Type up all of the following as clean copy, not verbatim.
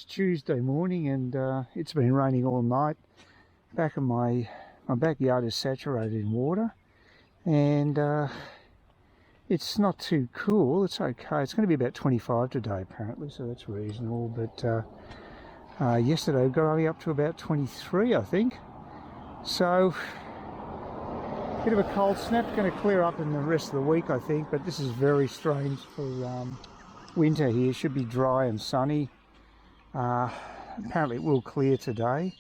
It's Tuesday morning and it's been raining all night. Back in my backyard is saturated in water, and it's not too cool. It's okay. It's going to be about 25 today apparently, so that's reasonable. But yesterday it got only up to about 23, I think. So bit of a cold snap. Going to clear up in the rest of the week, I think. But this is very strange for winter here. Should be dry and sunny. Apparently it will clear today,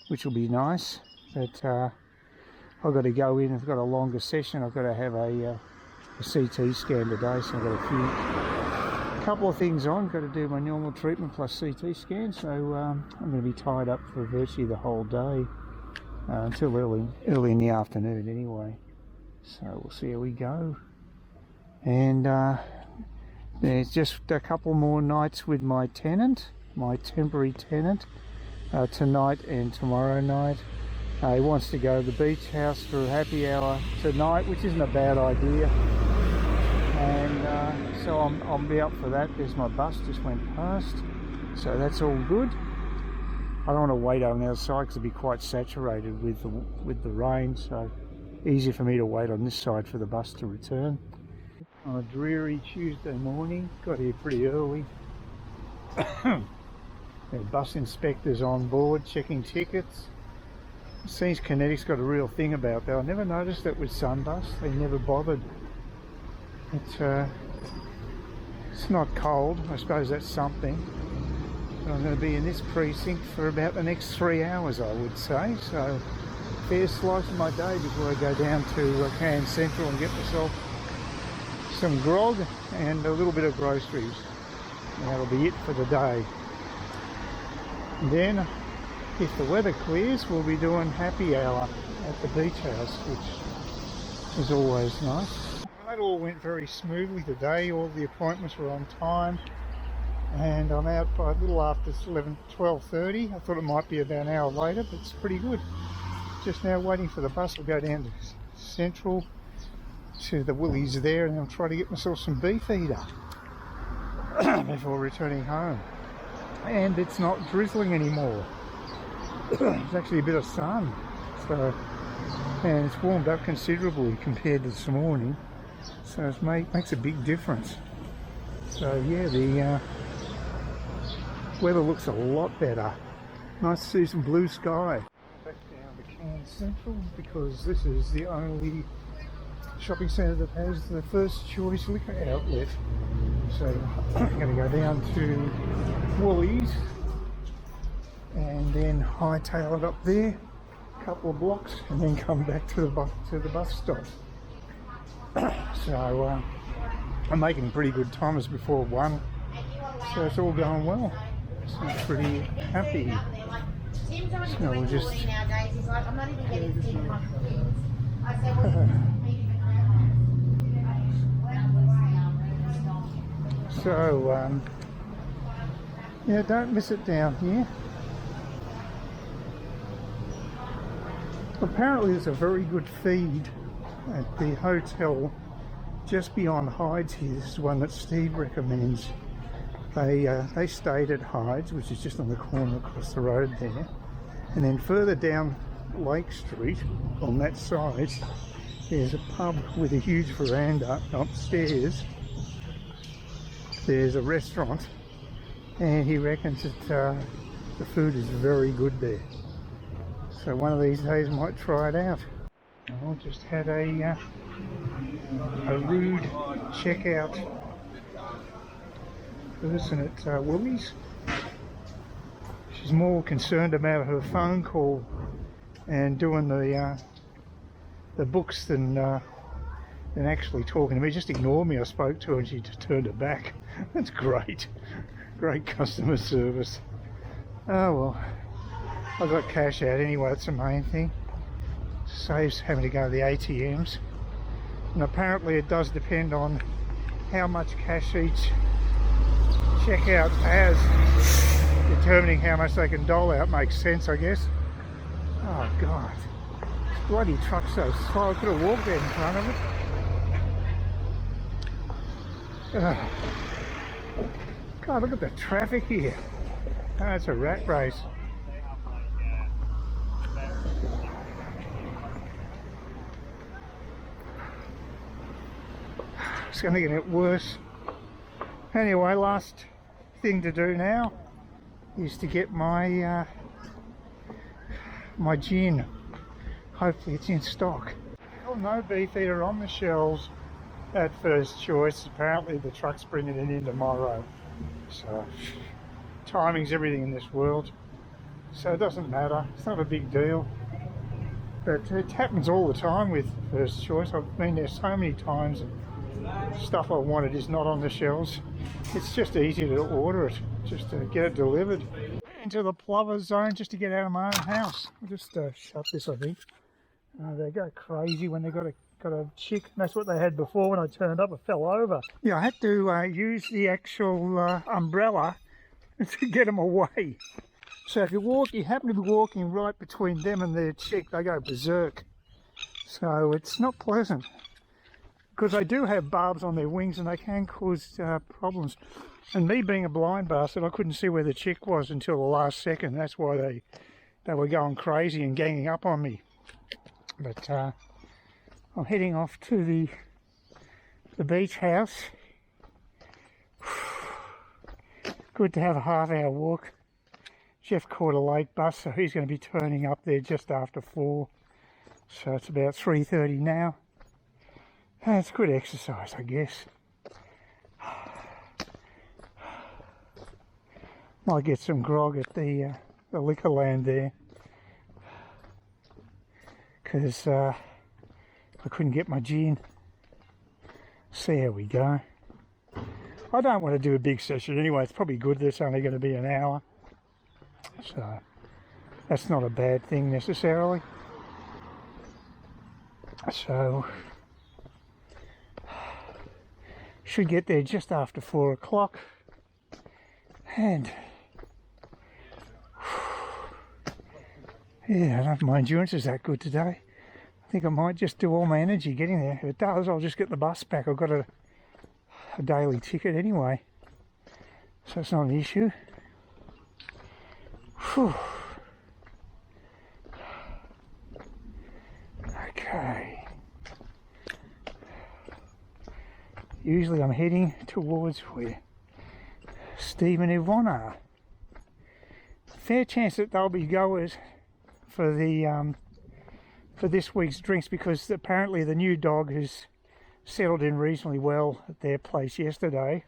which will be nice, but I've got to go in. I've got a longer session. I've got to have a CT scan today, so I've got a couple of things on. Got to do my normal treatment plus CT scan, so I'm going to be tied up for virtually the whole day until early in the afternoon anyway. So we'll see how we go. And there's just a couple more nights with my tenant, my temporary tenant, tonight and tomorrow night. He wants to go to the beach house for a happy hour tonight, which isn't a bad idea. And so I'll be up for that. There's my bus just went past, so that's all good. I don't want to wait on the other side because it'll be quite saturated with the rain, so easy for me to wait on this side for the bus to return. On a dreary Tuesday morning, got here pretty early. The bus inspectors on board checking tickets. It seems Kinetic's got a real thing about that. I never noticed that with Sunbus. They never bothered. It's not cold. I suppose that's something. But I'm going to be in this precinct for about the next 3 hours, I would say. So, fair slice of my day before I go down to Cairns Central and get myself some grog and a little bit of groceries. And that'll be it for the day. And then, if the weather clears, we'll be doing happy hour at the beach house, which is always nice. That all went very smoothly today. All the appointments were on time, and I'm out by a little after 12:30. I thought it might be about an hour later, but it's pretty good. Just now waiting for the bus. I'll go down to Central to the Woolies there, and I'll try to get myself some beef eater before returning home. And it's not drizzling anymore. There's actually a bit of sun, so, and it's warmed up considerably compared to this morning, so it makes a big difference. So yeah, the weather looks a lot better. Nice to see some blue sky. Back down to Cairns Central because this is the only shopping centre that has the first choice liquor outlet. So I'm going to go down to Woolies and then hightail it up there a couple of blocks and then come back to the bus stop. So I'm making pretty good time. It's before 1, so it's all going well. So I'm pretty happy. So we'll just so yeah, don't miss it down here. Apparently there's a very good feed at the hotel just beyond Hyde's here. This is one that Steve recommends. They stayed at Hyde's, which is just on the corner across the road there. And then further down Lake Street, on that side, there's a pub with a huge veranda upstairs. There's a restaurant, and he reckons that the food is very good there. So one of these days I might try it out. I just had a rude checkout person at Woolies. She's more concerned about her phone call and doing the books than actually talking to me. Just ignored me. I spoke to her and she just turned it back. That's great. Great customer service. Oh well. I got cash out anyway, that's the main thing. Saves having to go to the ATMs. And apparently it does depend on how much cash each checkout has, determining how much they can dole out. Makes sense, I guess. Oh God. This bloody truck's so slow, I could have walked there in front of it. God, look at the traffic here. Oh, it's a rat race. It's going to get worse. Anyway, last thing to do now is to get my my gin. Hopefully it's in stock. Oh, no beef eater on the shelves at First Choice. Apparently the truck's bringing it in tomorrow. So timing's everything in this world. So it doesn't matter. It's not a big deal. But it happens all the time with First Choice. I've been there so many times and stuff I wanted is not on the shelves. It's just easy to order it, just to get it delivered. Into the plover zone just to get out of my own house. I'll just shut this, I think. They go crazy when they got a chick. That's what they had before. When I turned up, it fell over. Yeah, I had to use the actual umbrella to get them away. So if you happen to be walking right between them and their chick, they go berserk. So it's not pleasant, because they do have barbs on their wings and they can cause problems. And me being a blind bastard, I couldn't see where the chick was until the last second. That's why they were going crazy and ganging up on me. But I'm heading off to the beach house. Good to have a half-hour walk. Jeff caught a late bus, so he's going to be turning up there just after 4. So it's about 3:30 now. It's good exercise, I guess. Might get some grog at the liquor land there, because I couldn't get my gin. See how we go. I don't want to do a big session anyway. It's probably good that it's only going to be an hour. So that's not a bad thing necessarily. So should get there just after 4 o'clock. And yeah, I don't know if my endurance is that good today. I think I might just do all my energy getting there. If it does, I'll just get the bus back. I've got a daily ticket anyway, so it's not an issue. Whew. Okay. Usually I'm heading towards where Steve and Yvonne are. Fair chance that they'll be goers for the for this week's drinks, because apparently the new dog has settled in reasonably well at their place yesterday,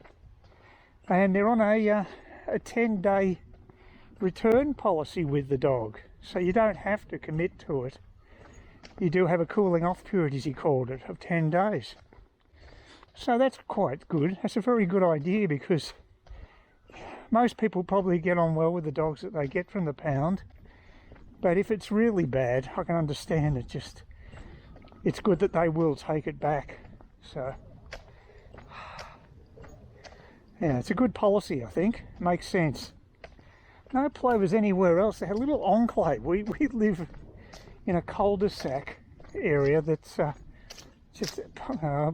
and they're on a 10-day return policy with the dog, so you don't have to commit to it. You do have a cooling off period, as he called it, of 10 days. So that's quite good. That's a very good idea, because most people probably get on well with the dogs that they get from the pound, but if it's really bad, I can understand it. Just, it's good that they will take it back. So yeah, it's a good policy, I think. Makes sense. No plovers anywhere else. They had a little enclave. We live in a cul-de-sac area that's just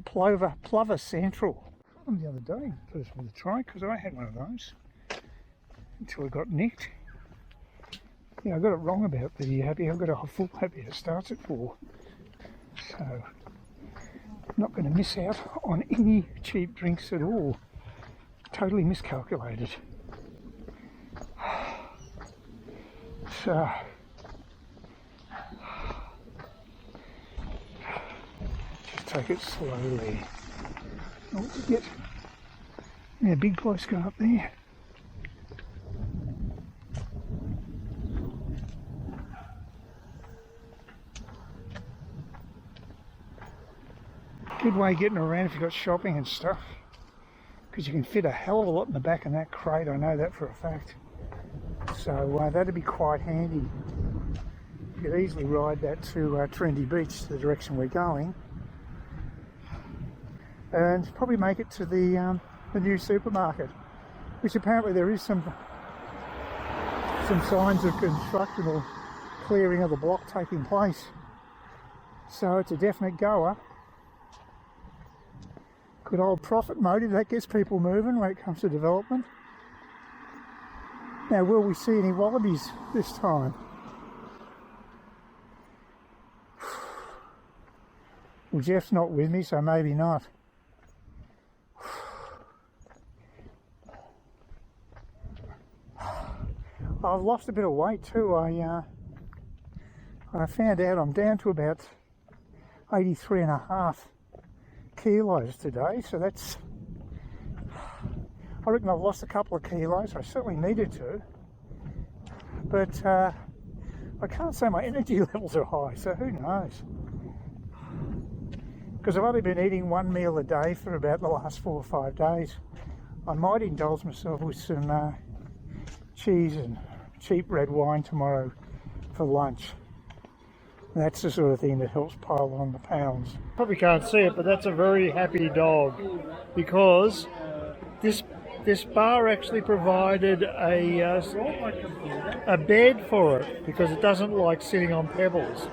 plover central. The other day, first with a try, because I had one of those until it got nicked. Yeah, I got it wrong about the happy. I've got a full happy that starts at 4, so I'm not going to miss out on any cheap drinks at all. Totally miscalculated. So just take it slowly. Not to get a big place going up there. Good way of getting around if you've got shopping and stuff, because you can fit a hell of a lot in the back of that crate. I know that for a fact. So that'd be quite handy. You could easily ride that to Trendy Beach, the direction we're going, and probably make it to the new supermarket, which apparently there is some signs of construction or clearing of the block taking place. So it's a definite goer. Good old profit motive, that gets people moving when it comes to development. Now, will we see any wallabies this time? Well, Jeff's not with me, so maybe not. I've lost a bit of weight too. I found out I'm down to about 83.5 kilos today, so that's, I reckon I've lost a couple of kilos. I certainly needed to, but I can't say my energy levels are high, so who knows? Because I've only been eating one meal a day for about the last 4 or 5 days. I might indulge myself with some cheese and cheap red wine tomorrow for lunch. And that's the sort of thing that helps pile on the pounds. Probably can't see it, but that's a very happy dog, because this bar actually provided a bed for it, because it doesn't like sitting on pebbles.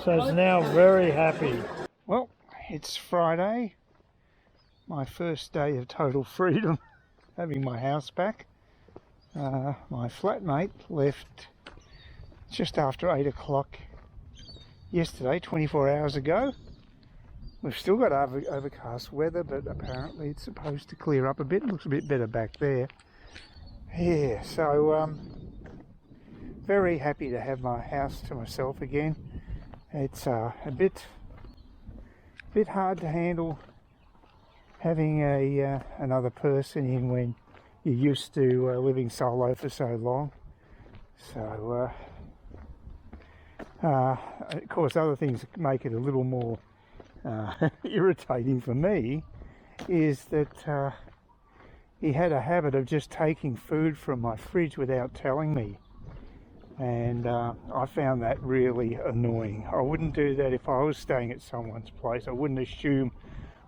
So it's now very happy. Well, it's Friday, my first day of total freedom, having my house back. My flatmate left just after 8 o'clock yesterday, 24 hours ago. We've still got overcast weather, but apparently it's supposed to clear up a bit. It looks a bit better back there. Yeah, so very happy to have my house to myself again. It's a bit hard to handle having another person in when you're used to living solo for so long. So of course, other things that make it a little more irritating for me is that he had a habit of just taking food from my fridge without telling me, and I found that really annoying. I wouldn't do that if I was staying at someone's place. I wouldn't assume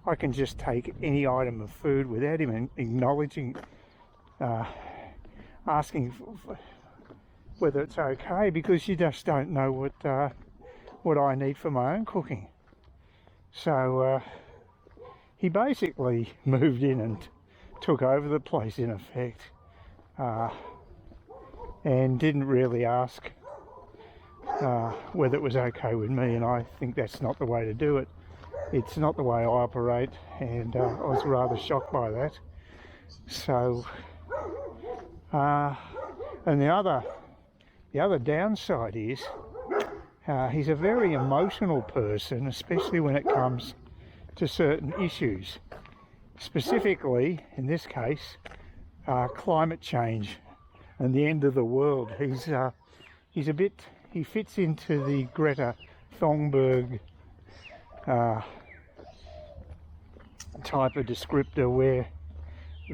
I can just take any item of food without him acknowledging, asking whether it's okay, because you just don't know what I need for my own cooking. So he basically moved in and took over the place in effect, and didn't really ask whether it was okay with me, and I think that's not the way to do it. It's not the way I operate, and I was rather shocked by that. So and the other downside is he's a very emotional person, especially when it comes to certain issues. Specifically, in this case, climate change and the end of the world. He fits into the Greta Thunberg type of descriptor, where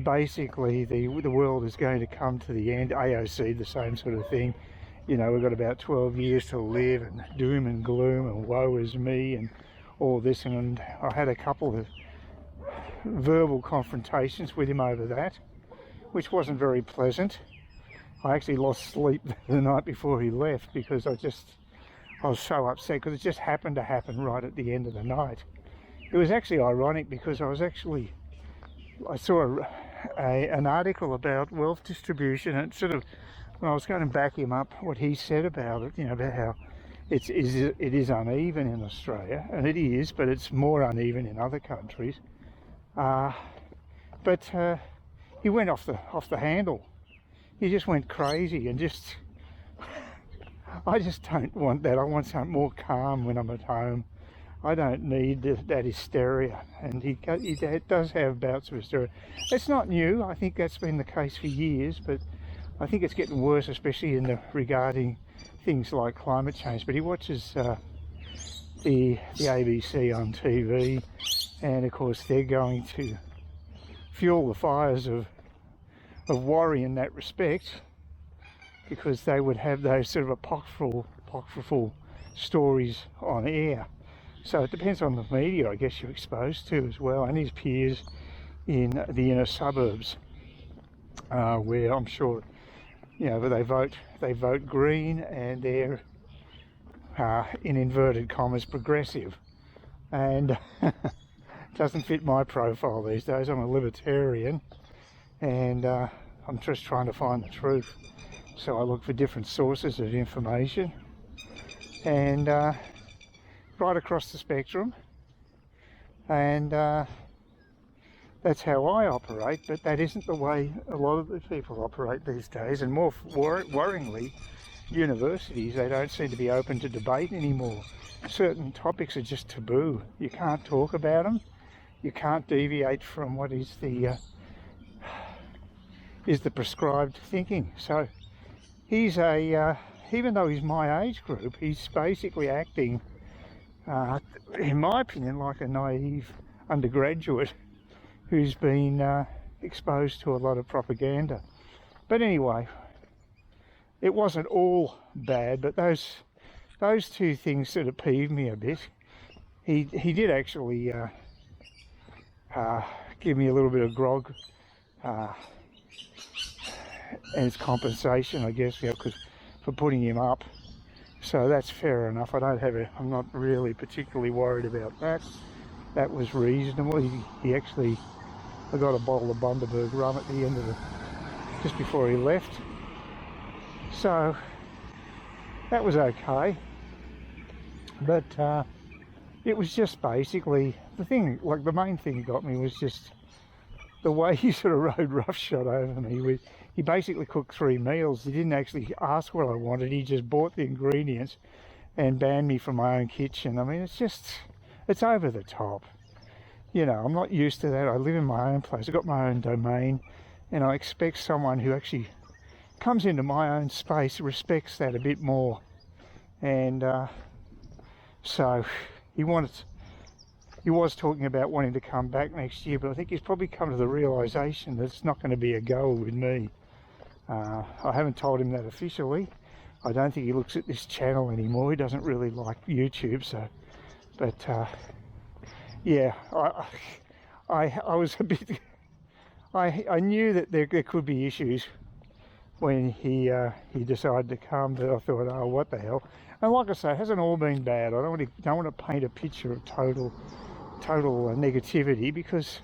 basically the world is going to come to the end. AOC, the same sort of thing. You know, we've got about 12 years to live, and doom and gloom and woe is me and all this. And I had a couple of verbal confrontations with him over that, which wasn't very pleasant. I actually lost sleep the night before he left, because I was so upset, because it just happened to happen right at the end of the night. It was actually ironic, because I saw an article about wealth distribution, and sort of, when I was going to back him up, what he said about it, you know, about how it is uneven in Australia, and it is, but it's more uneven in other countries. But he went off the handle. He just went crazy, and I just don't want that. I want something more calm when I'm at home. I don't need that hysteria, and he does have bouts of hysteria. It's not new. I think that's been the case for years, but I think it's getting worse, especially regarding things like climate change. But he watches the ABC on TV, and of course they're going to fuel the fires of worry in that respect, because they would have those sort of apocryphal stories on air. So it depends on the media, I guess, you're exposed to as well, and his peers in the inner suburbs, where I'm sure, you know, they vote Green, and they're in inverted commas progressive, and doesn't fit my profile these days. I'm a libertarian, and I'm just trying to find the truth. So I look for different sources of information, and right across the spectrum, and that's how I operate. But that isn't the way a lot of the people operate these days, and more worryingly, universities, they don't seem to be open to debate anymore. Certain topics are just taboo. You can't talk about them. You can't deviate from what is the prescribed thinking. So he's even though he's my age group, he's basically acting, in my opinion, like a naive undergraduate who's been exposed to a lot of propaganda. But anyway, it wasn't all bad, but those two things sort of peeved me a bit. He did actually give me a little bit of grog as compensation, I guess, for putting him up. So that's fair enough. I'm not really particularly worried about that. That was reasonable. He actually, I got a bottle of Bundaberg rum at the end of just before he left. So that was okay. But it was just basically the thing, like the main thing that got me was just the way he sort of rode roughshod over me. He basically cooked 3 meals. He didn't actually ask what I wanted. He just bought the ingredients and banned me from my own kitchen. I mean, it's over the top. You know, I'm not used to that. I live in my own place. I've got my own domain, and I expect someone who actually comes into my own space respects that a bit more. And so he was talking about wanting to come back next year, but I think he's probably come to the realisation that it's not going to be a go with me. I haven't told him that officially. I don't think he looks at this channel anymore. He doesn't really like YouTube, so. But yeah, I was a bit. I knew that there could be issues when he decided to come, but I thought, oh, what the hell? And like I say, it hasn't all been bad. I don't want to paint a picture of total negativity, because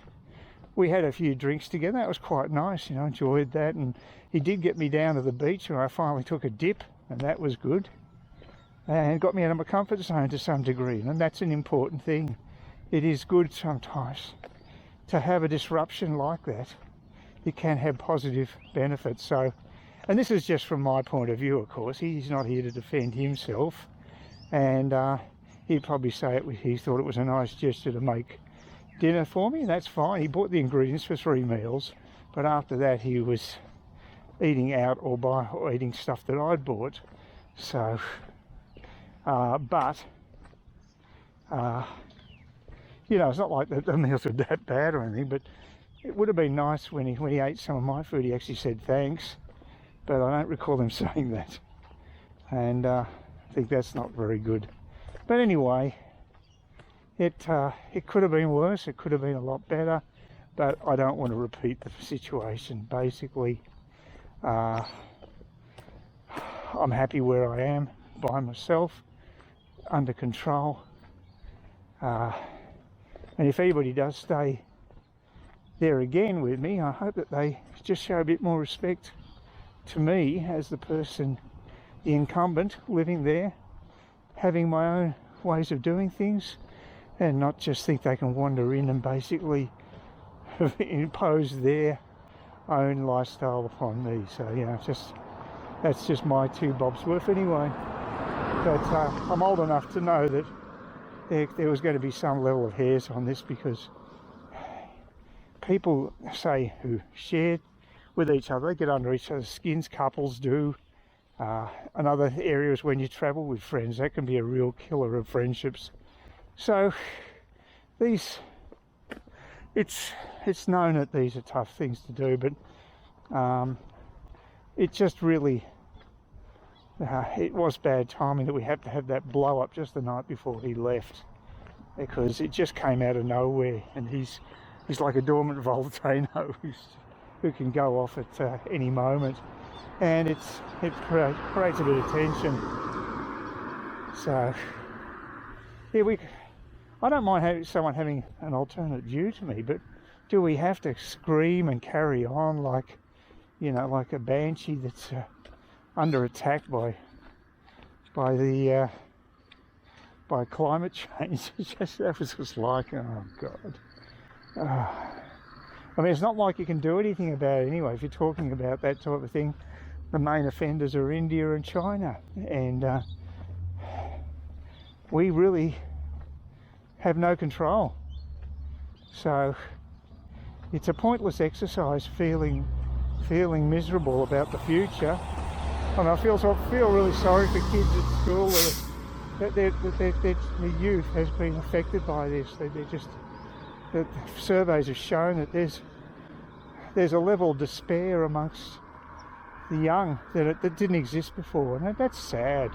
we had a few drinks together. That was quite nice, you know, enjoyed that. And he did get me down to the beach, and I finally took a dip, and that was good. And got me out of my comfort zone to some degree, and that's an important thing. It is good sometimes to have a disruption like that. It can have positive benefits. So, and this is just from my point of view, of course. He's not here to defend himself, and he'd probably say he thought it was a nice gesture to make dinner for me, and that's fine. He bought the ingredients for 3 meals, but after that he was eating out or eating stuff that I'd bought. So, you know, it's not like the meals were that bad or anything, but it would have been nice when he ate some of my food. He actually said thanks, but I don't recall him saying that, and I think that's not very good. But anyway, it could have been worse. It could have been a lot better, but I don't want to repeat the situation. Basically, I'm happy where I am by myself, under control. And if anybody does stay there again with me, I hope that they just show a bit more respect to me as the person, the incumbent, living there, having my own ways of doing things, and not just think they can wander in and basically impose their own lifestyle upon me. So, you know, that's just my 2 bobs worth anyway. But I'm old enough to know that there was going to be some level of hairs on this, because people, say, who share with each other, they get under each other's skins. Couples do. And other areas, when you travel with friends, that can be a real killer of friendships. So it's known that these are tough things to do, but it just really, it was bad timing that we had to have that blow up just the night before he left, because it just came out of nowhere, and he's like a dormant volcano who can go off at any moment, and it creates a bit of tension. So yeah, I don't mind someone having an alternate view to me, but do we have to scream and carry on like you know, like a banshee that's under attack by climate change. That was just like, oh God. I mean, it's not like you can do anything about it anyway. If you're talking about that type of thing, the main offenders are India and China, and we really have no control. So it's a pointless exercise feeling miserable about the future. And I feel really sorry for kids at school that their youth has been affected by this. The surveys have shown that there's a level of despair amongst the young that didn't exist before, and that's sad.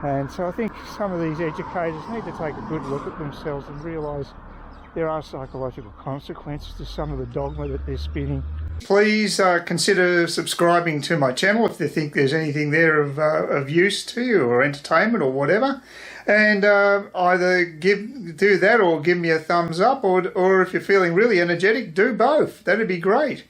And so I think some of these educators need to take a good look at themselves and realise there are psychological consequences to some of the dogma that they're spinning. Please consider subscribing to my channel if you think there's anything there of use to you, or entertainment or whatever. And either do that or give me a thumbs up, or if you're feeling really energetic, do both. That'd be great.